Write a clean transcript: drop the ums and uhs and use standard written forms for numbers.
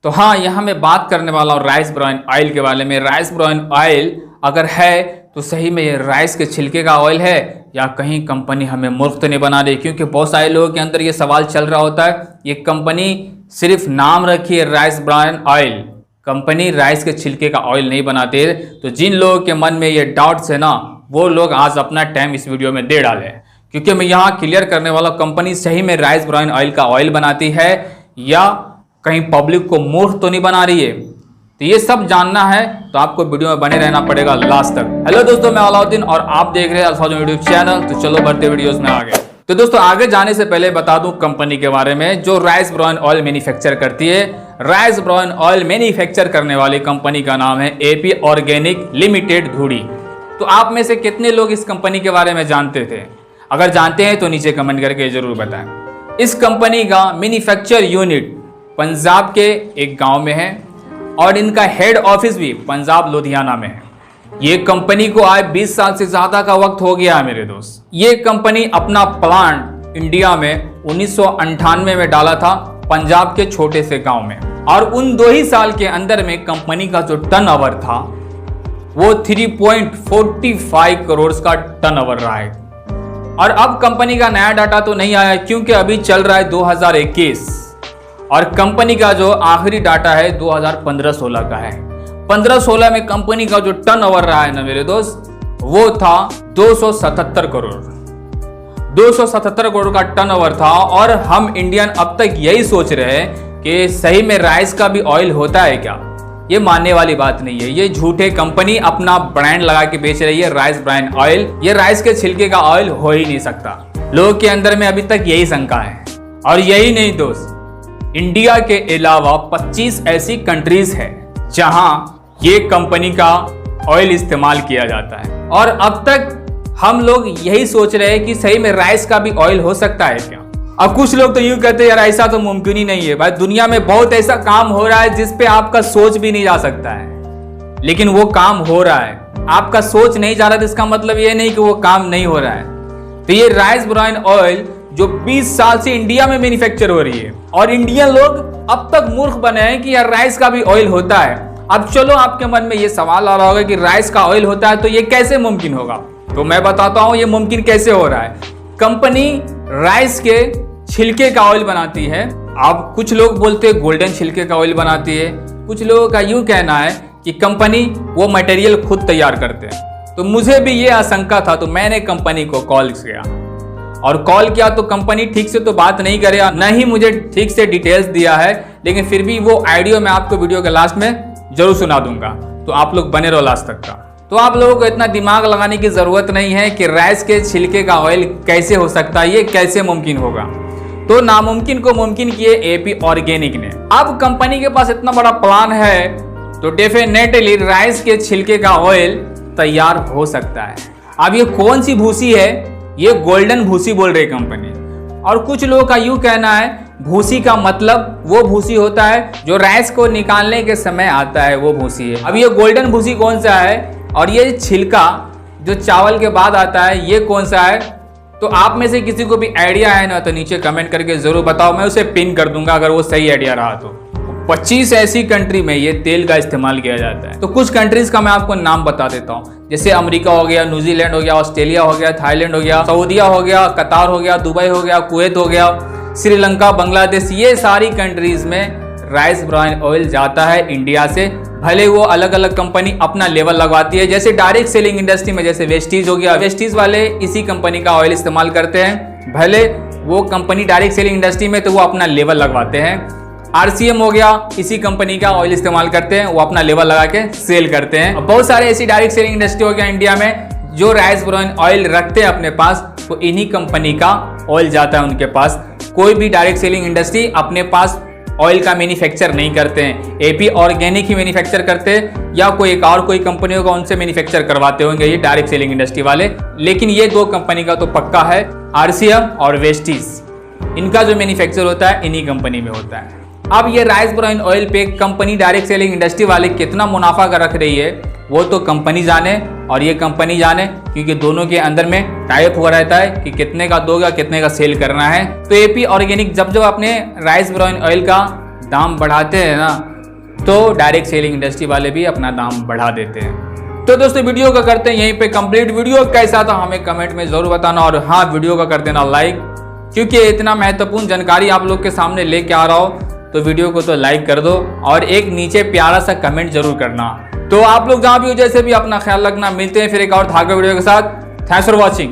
तो हाँ, यहाँ मैं बात करने वाला हूँ राइस ब्रान ऑयल के बारे में। राइस ब्रान ऑयल अगर है तो सही में ये राइस के छिलके का ऑयल है या कहीं कंपनी हमें मूर्ख तो नहीं बना रही। क्योंकि बहुत सारे लोगों के अंदर ये सवाल चल रहा होता है, ये कंपनी सिर्फ नाम रखी है rice bran oil, company rice के छिलके का ऑयल नहीं बनाती है। तो जिन लोगों के मन में ये डाउट्स है ना, वो लोग आज अपना टाइम इस वीडियो में दे डाले, क्योंकि मैं यहाँ क्लियर करने वाला कंपनी सही में राइस ब्रान ऑयल का ऑयल बनाती है या कहीं पब्लिक को मूर्ख तो नहीं बना रही है। तो ये सब जानना है तो आपको वीडियो में बने रहना पड़ेगा लास्ट तक। हेलो दोस्तों, मैं अलाउद्दीन और आप देख रहे हैं अल्फाजूम यूट्यूब चैनल। तो चलो बढ़ते वीडियोस में आगे। तो दोस्तों, आगे जाने से पहले बता दूं कंपनी के बारे में जो राइस ब्रान ऑयल मैन्युफैक्चर करती है। राइस ब्रान ऑयल मैन्युफैक्चर करने वाली कंपनी का नाम है एपी ऑर्गेनिक लिमिटेड धुड़ी। तो आप में से कितने लोग इस कंपनी के बारे में जानते थे? अगर जानते हैं तो नीचे कमेंट करके जरूर बताएं। इस कंपनी का मैन्युफैक्चर यूनिट पंजाब के एक गांव में है और इनका हेड ऑफिस भी पंजाब लुधियाना में है। ये कंपनी को आज 20 साल से ज्यादा का वक्त हो गया है मेरे दोस्त। ये कंपनी अपना प्लांट इंडिया में 1998 में डाला था पंजाब के छोटे से गांव में, और उन 2 ही साल के अंदर में कंपनी का जो टर्नओवर था वो 3.45 करोड़ का टर्नओवर रहा है। और अब कंपनी का नया डाटा तो नहीं आया क्योंकि अभी चल रहा है 2021, और कंपनी का जो आखिरी डाटा है 2015-16 का है। 15-16 में कंपनी का जो टर्नओवर रहा है ना मेरे दोस्त, वो था 277 करोड़। 277 करोड़ का टर्नओवर था। और हम इंडियन अब तक यही सोच रहे हैं कि सही में राइस का भी ऑयल होता है क्या। ये मानने वाली बात नहीं है, ये झूठे कंपनी अपना ब्रांड लगा के बेच रही है राइस ब्रान ऑयल। ये राइस के छिलके का ऑयल हो ही नहीं सकता। लोगों के अंदर में अभी तक यही शंका है। और यही नहीं दोस्त, इंडिया के अलावा 25 ऐसी कंट्रीज है जहां ये कंपनी का ऑयल इस्तेमाल किया जाता है। और अब तक हम लोग यही सोच रहे हैं कि सही में राइस का भी ऑयल हो सकता है क्या। अब कुछ लोग तो यूं कहते हैं यार ऐसा तो मुमकिन ही नहीं है। भाई दुनिया में बहुत ऐसा काम हो रहा है जिस पे आपका सोच भी नहीं जा सकता है, लेकिन वो काम हो रहा है। आपका सोच नहीं जा रहा तो इसका मतलब ये नहीं कि वो काम नहीं हो रहा है। तो ये राइस ब्रान ऑयल जो 20 साल से इंडिया में मैन्युफैक्चर हो रही है, और इंडियन लोग अब तक मूर्ख बने हैं कि यार राइस का भी ऑयल होता है। अब चलो आपके मन में ये सवाल आ रहा होगा कि राइस का ऑयल होता है तो ये कैसे मुमकिन होगा। तो मैं बताता हूं ये मुमकिन कैसे हो रहा है। कंपनी राइस के छिलके का ऑयल बनाती है। अब कुछ लोग बोलते हैं गोल्डन छिलके का ऑयल बनाती है। कुछ लोगों का यूं कहना है कि कंपनी वो मटेरियल खुद तैयार करते हैं। तो मुझे भी ये आशंका था, तो मैंने कंपनी को कॉल किया, और कॉल किया तो कंपनी ठीक से तो बात नहीं करे, न ही मुझे ठीक से डिटेल्स दिया है। लेकिन फिर भी वो ऑडियो मैं आपको वीडियो के लास्ट में जरूर सुना दूंगा, तो आप लोग बने रहो लास्ट तक का। तो आप लोगों को इतना दिमाग लगाने की जरूरत नहीं है कि राइस के छिलके का ऑयल कैसे हो सकता है, ये कैसे मुमकिन होगा। तो नामुमकिन को मुमकिन किए एपी ऑर्गेनिक ने। अब कंपनी के पास इतना बड़ा प्लान है तो डेफिनेटली राइस के छिलके का ऑयल तैयार हो सकता है। अब ये कौन सी भूसी है? ये गोल्डन भूसी बोल रही कंपनी। और कुछ लोगों का यूं कहना है भूसी का मतलब वो भूसी होता है जो राइस को निकालने के समय आता है, वो भूसी है। अब ये गोल्डन भूसी कौन सा है, और ये छिलका जो चावल के बाद आता है ये कौन सा है? तो आप में से किसी को भी आइडिया है ना तो नीचे कमेंट करके जरूर बताओ, मैं उसे पिन कर दूंगा अगर वो सही आइडिया रहा तो। 25 ऐसी कंट्री में ये तेल का इस्तेमाल किया जाता है। तो कुछ कंट्रीज का मैं आपको नाम बता देता हूँ, जैसे अमेरिका हो गया, न्यूजीलैंड हो गया, ऑस्ट्रेलिया हो गया, थाईलैंड हो गया, सऊदीया हो गया, कतार हो गया, दुबई हो गया, कुवैत हो गया, श्रीलंका, बांग्लादेश। ये सारी कंट्रीज में राइस ब्रान ऑयल जाता है इंडिया से। भले वो अलग अलग कंपनी अपना लेवल लगवाती है, जैसे डायरेक्ट सेलिंग इंडस्ट्री में जैसे वेस्टीज हो गया, वेस्टीज वाले इसी कंपनी का ऑयल इस्तेमाल करते हैं। भले वो कंपनी डायरेक्ट सेलिंग इंडस्ट्री में तो वो अपना लेवल लगवाते हैं। आरसीएम हो गया, इसी कंपनी का ऑयल इस्तेमाल करते हैं, वो अपना लेवल लगा के सेल करते हैं। बहुत सारे ऐसी डायरेक्ट सेलिंग इंडस्ट्री हो गया इंडिया में जो राइस ब्रान ऑयल रखते हैं अपने पास, तो इन्हीं कंपनी का ऑयल जाता है उनके पास। कोई भी डायरेक्ट सेलिंग इंडस्ट्री अपने पास ऑयल का मैन्युफैक्चर नहीं करते हैं। एपी ऑर्गेनिक ही मैन्युफैक्चर करते हैं, या कोई एक और कोई कंपनी होगा उनसे मैन्युफैक्चर करवाते होंगे ये डायरेक्ट सेलिंग इंडस्ट्री वाले। लेकिन ये 2 कंपनी का तो पक्का है, आरसीएम और वेस्टीज। इनका जो मैन्युफैक्चर होता है इन्हीं कंपनी में होता है। अब ये राइस ब्रान ऑयल पे कंपनी डायरेक्ट सेलिंग इंडस्ट्री वाले कितना मुनाफा कर रख रही है वो तो कंपनी जाने और ये कंपनी जाने, क्योंकि दोनों के अंदर में टाइप हुआ रहता है कि कितने का दोगा कितने का सेल करना है। तो एपी ऑर्गेनिक जब अपने राइस ब्रान ऑयल का दाम बढ़ाते हैं ना, तो डायरेक्ट सेलिंग इंडस्ट्री वाले भी अपना दाम बढ़ा देते हैं। तो दोस्तों वीडियो का करते हैं यहीं पे कंप्लीट। वीडियो कैसा था हमें कमेंट में जरूर बताना, और हाँ वीडियो का कर देना लाइक, क्योंकि इतना महत्वपूर्ण जानकारी आप लोग के सामने लेके आ रहा हो तो वीडियो को तो लाइक कर दो और एक नीचे प्यारा सा कमेंट जरूर करना। तो आप लोग जहाँ भी हो जैसे भी अपना ख्याल रखना, मिलते हैं फिर एक और धागे वीडियो के साथ। Thanks for watching.